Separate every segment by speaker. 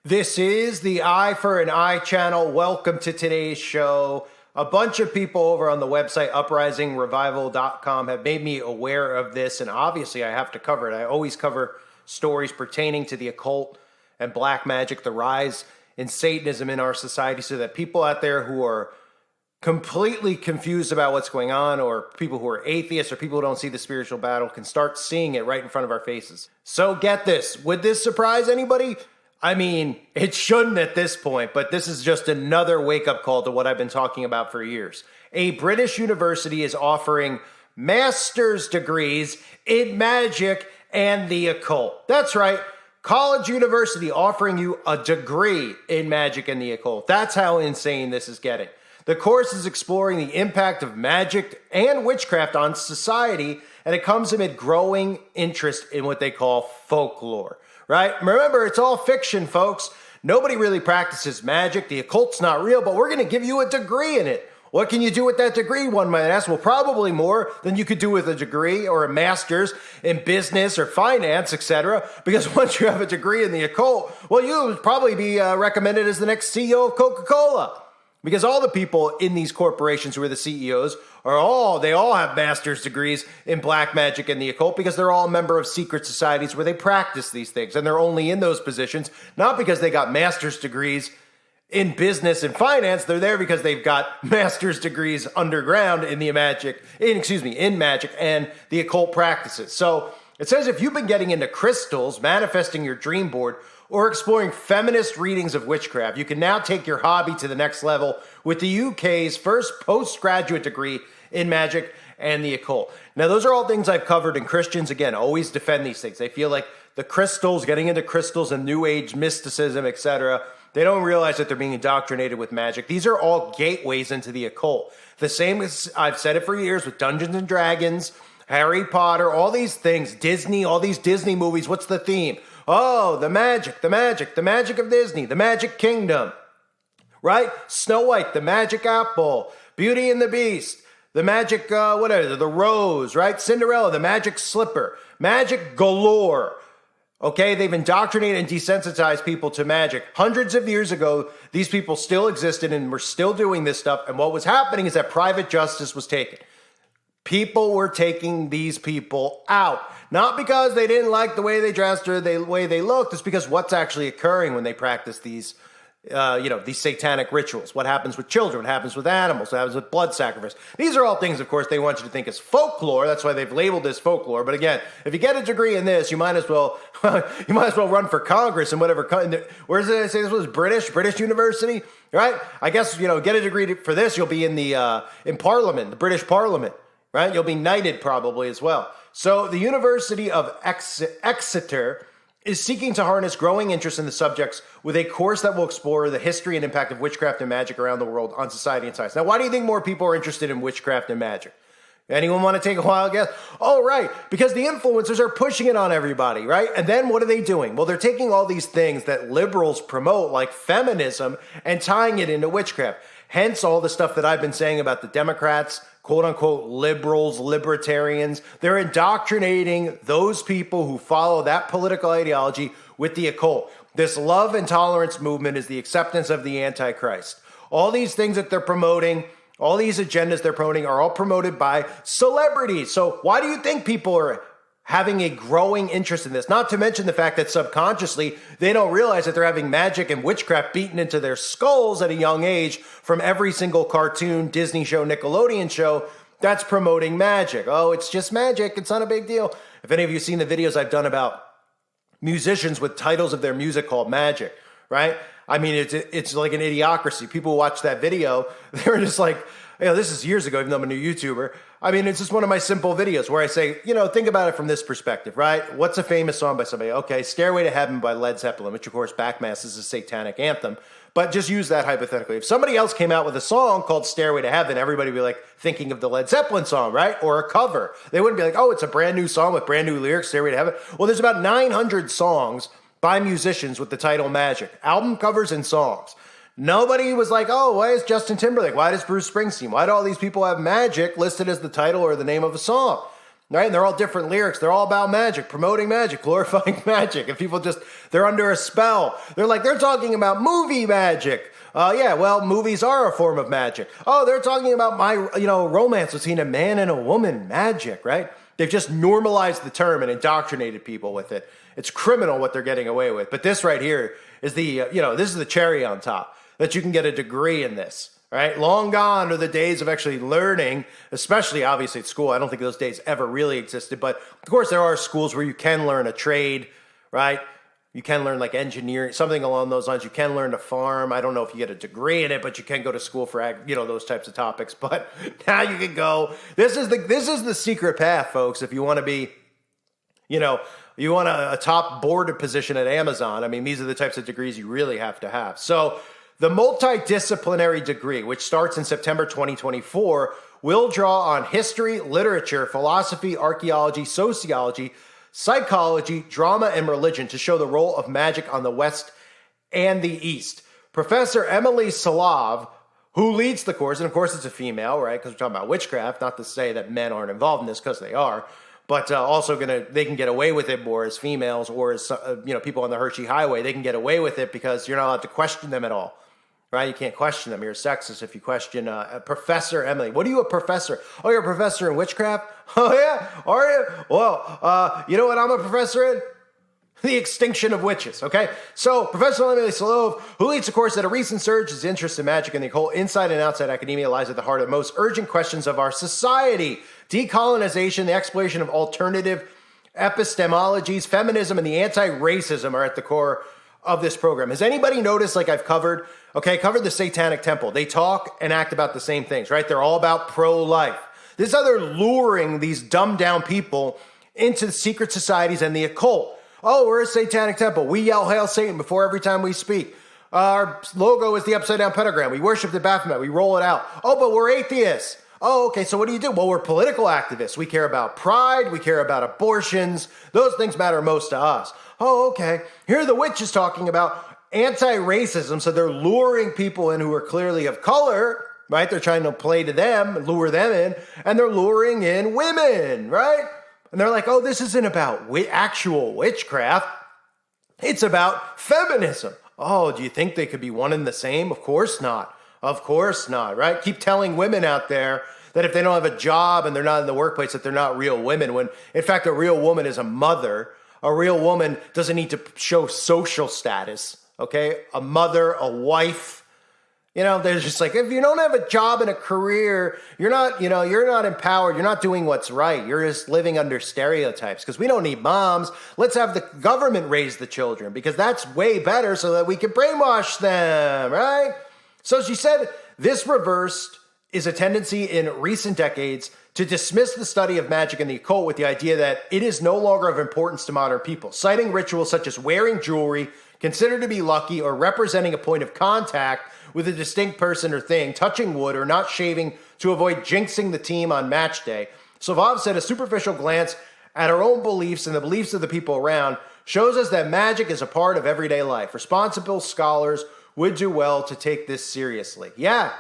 Speaker 1: This is the Eye for an Eye channel. Welcome to today's show. A bunch of people over on the website uprisingrevival.com have made me aware of this, and obviously I have to cover it. I always cover stories pertaining to the occult and black magic, the rise in Satanism in our society, so that people out there who are completely confused about what's going on, or people who are atheists, or people who don't see the spiritual battle, can start seeing it right in front of our faces. So get this. Would this surprise anybody? I mean, it shouldn't at this point, but this is just another wake-up call to what I've been talking about for years. A British university is offering master's degrees in magic and the occult. That's right. College university offering you a degree in magic and the occult. That's how insane this is getting. The course is exploring the impact of magic and witchcraft on society, and it comes amid growing interest in what they call folklore. Right? Remember, it's all fiction, folks. Nobody really practices magic. The occult's not real, but we're going to give you a degree in it. What can you do with that degree, one might ask? Well, probably more than you could do with a degree or a master's in business or finance, etc. Because once you have a degree in the occult, well, you would probably be recommended as the next CEO of Coca-Cola. Because all the people in these corporations who are the CEOs they all have master's degrees in black magic and the occult, because they're all a member of secret societies where they practice these things. And they're only in those positions, not because they got master's degrees in business and finance. They're there because they've got master's degrees underground in magic and the occult practices. So it says if you've been getting into crystals, manifesting your dream board, or exploring feminist readings of witchcraft, you can now take your hobby to the next level with the UK's first postgraduate degree in magic and the occult. Now, those are all things I've covered, and Christians, again, always defend these things. They feel like the crystals, getting into crystals and New Age mysticism, etc., they don't realize that they're being indoctrinated with magic. These are all gateways into the occult. The same as I've said it for years with Dungeons and Dragons, Harry Potter, all these things, Disney, all these Disney movies. What's the theme? Oh, the magic of Disney, the Magic Kingdom, right? Snow White, the magic apple, Beauty and the Beast, the magic, the rose, right? Cinderella, the magic slipper, magic galore. Okay, they've indoctrinated and desensitized people to magic. Hundreds of years ago, these people still existed and were still doing this stuff. And what was happening is that private justice was taken. People were taking these people out. Not because they didn't like the way they dressed or the way they looked. It's because what's actually occurring when they practice these, these satanic rituals. What happens with children? What happens with animals? What happens with blood sacrifice? These are all things, of course, they want you to think is folklore. That's why they've labeled this folklore. But again, if you get a degree in this, you might as well run for Congress and whatever. Where did I say this was? British University, right? I guess get a degree for this. You'll be in Parliament, the British Parliament. Right? You'll be knighted probably as well. So the University of Exeter is seeking to harness growing interest in the subjects with a course that will explore the history and impact of witchcraft and magic around the world on society and science. Now, why do you think more people are interested in witchcraft and magic? Anyone want to take a wild guess? Oh, right. Because the influencers are pushing it on everybody, right? And then what are they doing? Well, they're taking all these things that liberals promote, like feminism, and tying it into witchcraft. Hence all the stuff that I've been saying about the Democrats, quote unquote liberals, libertarians. They're indoctrinating those people who follow that political ideology with the occult. This love and tolerance movement is the acceptance of the Antichrist. All these things that they're promoting, all these agendas they're promoting are all promoted by celebrities. So why do you think people are having a growing interest in this? Not to mention the fact that subconsciously they don't realize that they're having magic and witchcraft beaten into their skulls at a young age from every single cartoon, Disney show, Nickelodeon show that's promoting magic. Oh, it's just magic. It's not a big deal. If any of you have seen the videos I've done about musicians with titles of their music called magic, right? I mean, it's like an idiocracy. People watch that video, they're just like, this is years ago, even though I'm a new YouTuber. I mean, it's just one of my simple videos where I say, think about it from this perspective, right? What's a famous song by somebody? Okay, Stairway to Heaven by Led Zeppelin, which of course backmass is a satanic anthem. But just use that hypothetically. If somebody else came out with a song called Stairway to Heaven, everybody would be like thinking of the Led Zeppelin song, right? Or a cover. They wouldn't be like, oh, it's a brand new song with brand new lyrics, Stairway to Heaven. Well, there's about 900 songs by musicians with the title Magic. Album covers and songs. Nobody was like, oh, why is Justin Timberlake? Why does Bruce Springsteen? Why do all these people have magic listed as the title or the name of a song? right? And they're all different lyrics. They're all about magic, promoting magic, glorifying magic. And people they're under a spell. They're talking about movie magic. Yeah, well, movies are a form of magic. Oh, they're talking about my, romance between a man and a woman magic, right? They've just normalized the term and indoctrinated people with it. It's criminal what they're getting away with. But this right here is this is the cherry on top, that you can get a degree in this, right? Long gone are the days of actually learning, especially obviously at school. I don't think those days ever really existed. But of course, there are schools where you can learn a trade, right? You can learn like engineering, something along those lines. You can learn to farm. I don't know if you get a degree in it, but you can go to school for those types of topics. But now you can go. This is the secret path, folks. If you want to be, you want a top board position at Amazon. I mean, these are the types of degrees you really have to have. So the multidisciplinary degree, which starts in September 2024, will draw on history, literature, philosophy, archaeology, sociology, psychology, drama, and religion to show the role of magic on the West and the East. Professor Emily Slav, who leads the course, and of course it's a female, right? Because we're talking about witchcraft, not to say that men aren't involved in this, because they are, but also they can get away with it more as females or as people on the Hershey Highway. They can get away with it because you're not allowed to question them at all. Right? You can't question them. You're a sexist if you question Professor Emily. What are you a professor? Oh, you're a professor in witchcraft? Oh, yeah? Are you? Well, you know what I'm a professor in? The extinction of witches, okay? So, Professor Emily Solove, who leads the course, at a recent surge is interest in magic and the occult inside and outside academia lies at the heart of the most urgent questions of our society. Decolonization, the exploration of alternative epistemologies, feminism, and the anti-racism are at the core of this program. Has anybody noticed, like I've covered the Satanic Temple? They talk and act about the same things, right? They're all about pro-life. This is how they're luring these dumbed down people into the secret societies and the occult. Oh, we're a Satanic Temple. We yell Hail Satan before every time we speak. Our logo is the upside down pentagram. We worship the Baphomet. We roll it out. Oh, but we're atheists. Oh, okay, so what do you do? Well, we're political activists. We care about pride. We care about abortions. Those things matter most to us. Oh, okay. Here are the witches talking about anti-racism, so they're luring people in who are clearly of color, right? They're trying to play to them, lure them in, and they're luring in women, right? And they're like, oh, this isn't about actual witchcraft. It's about feminism. Oh, do you think they could be one and the same? Of course not. Of course not, right? Keep telling women out there that if they don't have a job and they're not in the workplace, that they're not real women, when in fact a real woman is a mother. A real woman doesn't need to show social status, okay? A mother, a wife. They're just like, if you don't have a job and a career, you're not empowered. You're not doing what's right. You're just living under stereotypes because we don't need moms. Let's have the government raise the children because that's way better so that we can brainwash them, right? So she said this reversed is a tendency in recent decades to dismiss the study of magic and the occult with the idea that it is no longer of importance to modern people, citing rituals such as wearing jewelry, considered to be lucky, or representing a point of contact with a distinct person or thing, touching wood, or not shaving to avoid jinxing the team on match day. Slavov said a superficial glance at our own beliefs and the beliefs of the people around shows us that magic is a part of everyday life. Responsible scholars would do well to take this seriously. Yeah,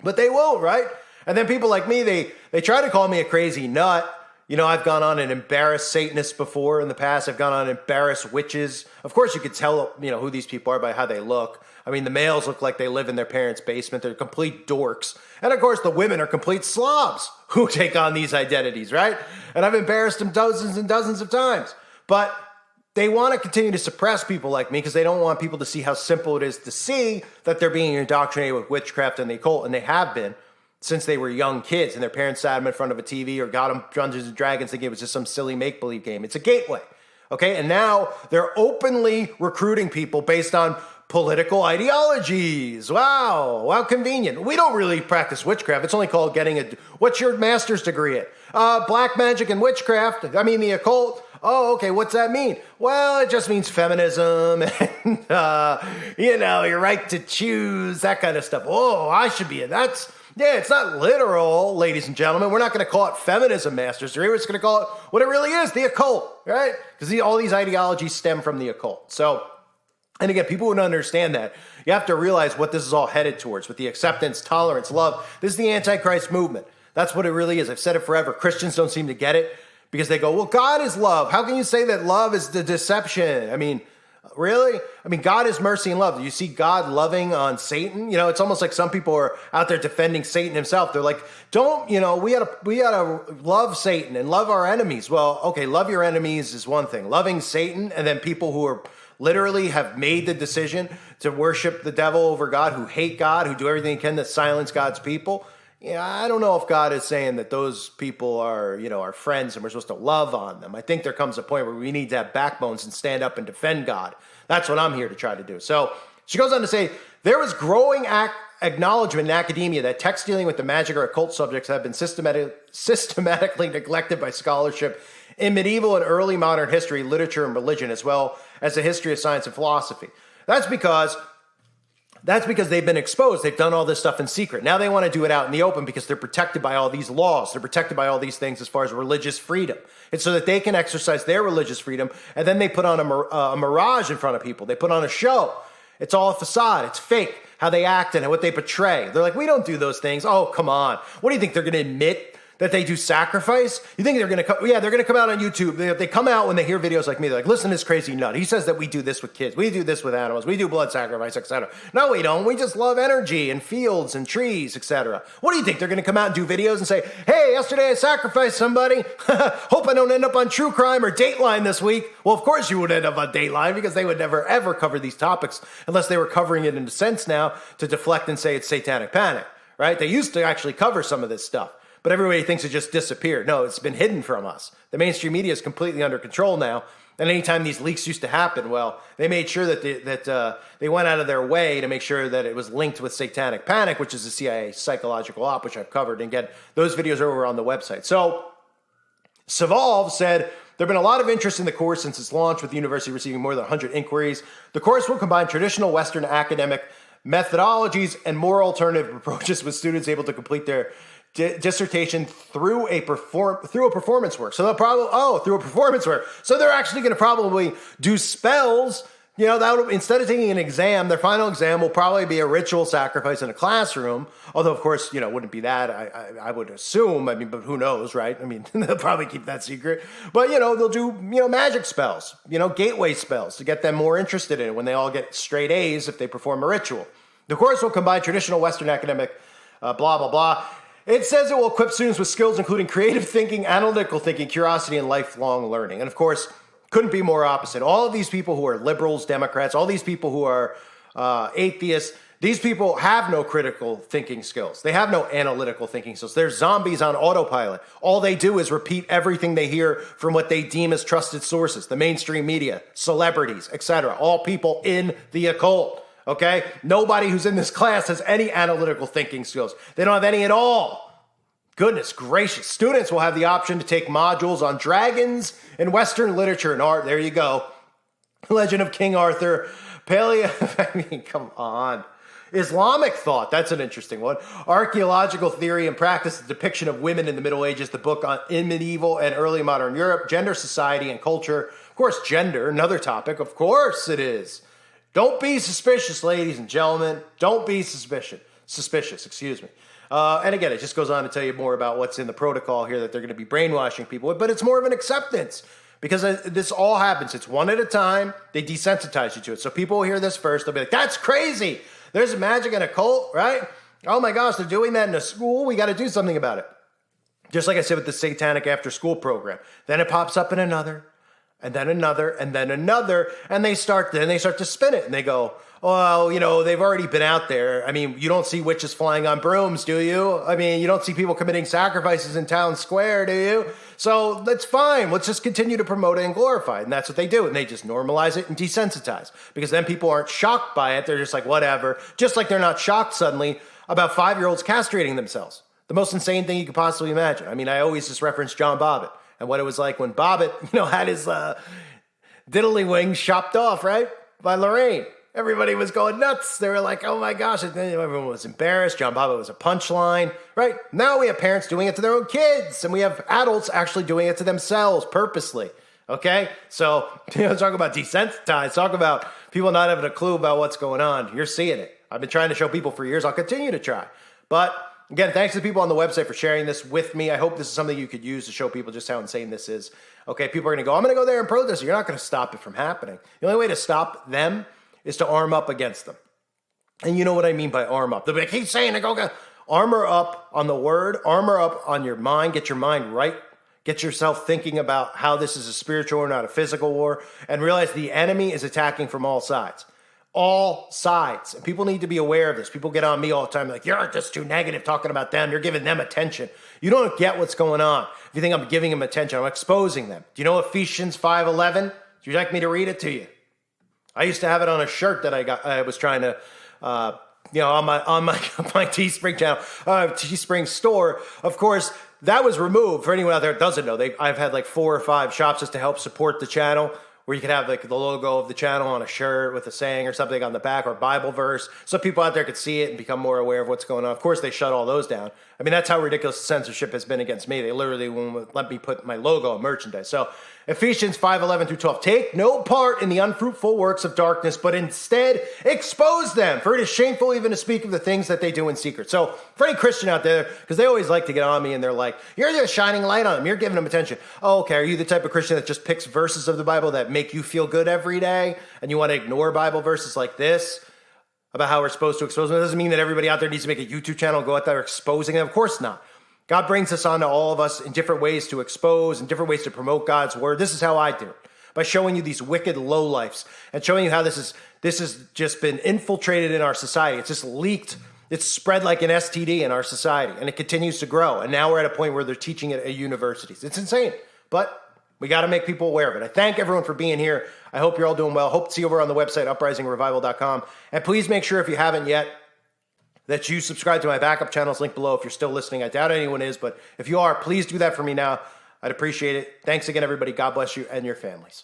Speaker 1: but they won't, right? And then people like me, they try to call me a crazy nut. I've gone on and embarrassed Satanists before in the past. I've gone on and embarrassed witches. Of course, you could tell, who these people are by how they look. I mean, the males look like they live in their parents' basement. They're complete dorks. And of course, the women are complete slobs who take on these identities, right? And I've embarrassed them dozens and dozens of times. But they want to continue to suppress people like me because they don't want people to see how simple it is to see that they're being indoctrinated with witchcraft and the occult, and they have been since they were young kids and their parents sat them in front of a TV or got them Dungeons and Dragons thinking it was just some silly make-believe game. It's a gateway, okay? And now they're openly recruiting people based on political ideologies. Wow, how convenient. We don't really practice witchcraft. It's only called what's your master's degree in? Black magic and witchcraft. I mean, the occult. Oh, okay, what's that mean? Well, it just means feminism and, your right to choose, that kind of stuff. Oh, I should be in that. Yeah, it's not literal, ladies and gentlemen. We're not going to call it feminism master's degree. We're just going to call it what it really is, the occult, right? Because all these ideologies stem from the occult. So, and again, people wouldn't understand that. You have to realize what this is all headed towards with the acceptance, tolerance, love. This is the Antichrist movement. That's what it really is. I've said it forever. Christians don't seem to get it. because they go, well, God is love. How can you say that love is the deception? I mean, really? I mean, God is mercy and love. Do you see God loving on Satan? You know, it's almost like some people are out there defending Satan himself. They're like, don't, you know, we gotta love Satan and love our enemies. Well, okay, love your enemies is one thing. Loving Satan and then people who are literally have made the decision to worship the devil over God, who hate God, who do everything they can to silence God's people. Yeah, I don't know if God is saying that those people are, you know, our friends and we're supposed to love on them. I think there comes a point where we need to have backbones and stand up and defend God. That's what I'm here to try to do. So she goes on to say, there is growing acknowledgement in academia that text dealing with the magic or occult subjects have been systematically neglected by scholarship in medieval and early modern history, literature, and religion, as well as the history of science and philosophy. That's because they've been exposed. They've done all this stuff in secret. Now they want to do it out in the open because they're protected by all these laws. They're protected by all these things as far as religious freedom. It's so that they can exercise their religious freedom, and then they put on a mirage in front of people. They put on a show. It's all a facade. It's fake, how they act and what they portray. They're like, we don't do those things. Oh, come on. What do you think, they're going to admit that they do sacrifice? You think they're going to come? Yeah, they're going to come out on YouTube. They come out when they hear videos like me. They're like, listen to this crazy nut. He says that we do this with kids. We do this with animals. We do blood sacrifice, etc. No, we don't. We just love energy and fields and trees, etc. What do you think? They're going to come out and do videos and say, hey, yesterday I sacrificed somebody. Hope I don't end up on True Crime or Dateline this week. Well, of course you would end up on Dateline because they would never, ever cover these topics unless they were covering it in a sense now to deflect and say it's satanic panic, right? They used to actually cover some of this stuff. But everybody thinks it just disappeared. No, it's been hidden from us. The mainstream media is completely under control now. And anytime these leaks used to happen, well, they made sure that they went out of their way to make sure that it was linked with satanic panic, which is the CIA psychological op, which I've covered. And again, those videos are over on the website. So Savolve said, there have been a lot of interest in the course since its launch, with the university receiving more than 100 inquiries. The course will combine traditional Western academic methodologies and more alternative approaches, with students able to complete their dissertation through a performance work. So they'll probably, through a performance work. So they're actually going to probably do spells. You know, instead of taking an exam, their final exam will probably be a ritual sacrifice in a classroom. Although, of course, you know, it wouldn't be that. I would assume. I mean, but who knows, right? I mean, they'll probably keep that secret. But, you know, they'll do, you know, magic spells, you know, gateway spells to get them more interested in it when they all get straight A's if they perform a ritual. The course will combine traditional Western academic blah, blah, blah. It says it will equip students with skills including creative thinking, analytical thinking, curiosity, and lifelong learning. And of course, couldn't be more opposite. All of these people who are liberals, Democrats, all these people who are atheists, these people have no critical thinking skills. They have no analytical thinking skills. They're zombies on autopilot. All they do is repeat everything they hear from what they deem as trusted sources, the mainstream media, celebrities, etc. All people in the occult. Okay? Nobody who's in this class has any analytical thinking skills. They don't have any at all. Goodness gracious. Students will have the option to take modules on dragons and Western literature and art. There you go. Legend of King Arthur. I mean, come on. Islamic thought. That's an interesting one. Archaeological theory and practice, the depiction of women in the Middle Ages, the book in medieval and early modern Europe, gender, society, and culture. Of course, gender, another topic. Of course it is. Don't be suspicious, ladies and gentlemen. Don't be suspicious, excuse me. And again, it just goes on to tell you more about what's in the protocol here, that they're going to be brainwashing people. But it's more of an acceptance because this all happens. It's one at a time. They desensitize you to it. So people will hear this first. They'll be like, that's crazy. There's magic and occult, right? Oh my gosh, they're doing that in a school. We got to do something about it. Just like I said with the satanic after school program. Then it pops up in another. And then another, and then another, and they start to spin it, and they go, well, you know, they've already been out there. I mean, you don't see witches flying on brooms, do you? I mean, you don't see people committing sacrifices in town square, do you? So that's fine. Let's just continue to promote it and glorify it, and that's what they do, and they just normalize it and desensitize, because then people aren't shocked by it. They're just like, whatever. Just like they're not shocked suddenly about 5-year-olds castrating themselves. The most insane thing you could possibly imagine. I mean, I always just reference John Bobbitt. And what it was like when Bobbitt, you know, had his diddly wings chopped off, right, by Lorraine. Everybody was going nuts. They were like, oh my gosh. And everyone was embarrassed. John Bobbitt was a punchline, right? Now we have parents doing it to their own kids. And we have adults actually doing it to themselves purposely, okay? So, you know, talk about desensitized. Talk about people not having a clue about what's going on. You're seeing it. I've been trying to show people for years. I'll continue to try. But Again, thanks to the people on the website for sharing this with me. I hope this is something you could use to show people just how insane this is. Okay, people are going to go, I'm going to go there and protest. You're not going to stop it from happening. The only way to stop them is to arm up against them. And you know what I mean by arm up. They'll be like, keep saying it, go. Armor up on the word, armor up on your mind, get your mind right. Get yourself thinking about how this is a spiritual war, not a physical war, and realize the enemy is attacking from all sides. All sides. And people need to be aware of this. People get on me all the time like, you're just too negative talking about them. You're giving them attention. You don't get what's going on. If you think I'm giving them attention, I'm exposing them. Do you know Ephesians 5:11? Would you like me to read it to you? I used to have it on a shirt that I was trying to, on my Teespring channel, Teespring store. Of course, that was removed. For anyone out there that doesn't know, I've had like 4 or 5 shops just to help support the channel, where you can have like the logo of the channel on a shirt with a saying or something on the back, or a Bible verse, so people out there could see it and become more aware of what's going on. Of course, they shut all those down. I mean, that's how ridiculous censorship has been against me. They literally won't let me put my logo on merchandise. So Ephesians 5:11 through 12, take no part in the unfruitful works of darkness, but instead expose them, for it is shameful even to speak of the things that they do in secret. So for any Christian out there, because they always like to get on me and they're like, you're just shining light on them, you're giving them attention. Oh, okay, are you the type of Christian that just picks verses of the Bible that make you feel good every day, and you want to ignore Bible verses like this about how we're supposed to expose them? It doesn't mean that everybody out there needs to make a YouTube channel and go out there exposing them. Of course not. God brings us on to all of us in different ways to expose and different ways to promote God's word. This is how I do it, by showing you these wicked lowlifes and showing you how this has just been infiltrated in our society. It's just leaked. It's spread like an STD in our society, and it continues to grow. And now we're at a point where they're teaching it at universities. It's insane, but we got to make people aware of it. I thank everyone for being here. I hope you're all doing well. Hope to see you over on the website, uprisingrevival.com. And please make sure, if you haven't yet, that you subscribe to my backup channels, link below if you're still listening. I doubt anyone is, but if you are, please do that for me now. I'd appreciate it. Thanks again, everybody. God bless you and your families.